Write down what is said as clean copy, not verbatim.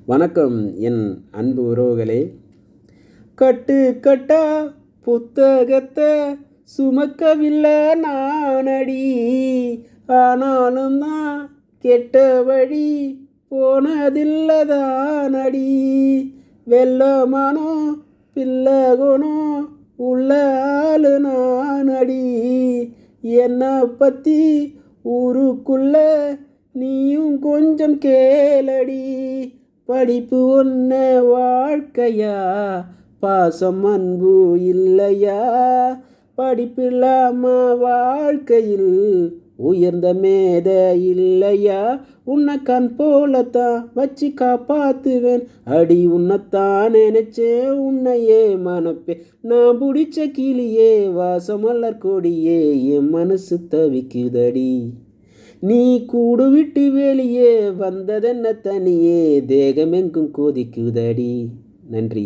வணக்கம் என் அன்பு உறவுகளே. கட்டு கட்டா புத்தகத்தை சுமக்கவில்லை நானடி, ஆனாலும் தான் கெட்ட வழி போனதில்லதானடி. வெள்ளமானோ பிள்ளகனோ உள்ள ஆளு நானடி. என்னை பற்றி ஊருக்குள்ள நீயும் கொஞ்சம் கேளடி. படிப்பு ஒன்ன வாழ்க்கையா, பாசம் அன்பு இல்லையா? படிப்பில்லாம வாழ்க்கையில் உயர்ந்த மேத இல்லையா? உன்னை கண் போலத்தான் வச்சு காப்பாத்துவேன் அடி. உன்னைத்தான் நினைச்சேன் உன்னையே மனப்பே. நான் பிடிச்ச கிளியே வாசமல்லர் கொடியே, என் மனசு தவிக்குதடி. நீ கூடு விட்டு வெளியே வந்ததென்ன தனியே, தேகமெங்கும் கொதிக்குதடி. நன்றி.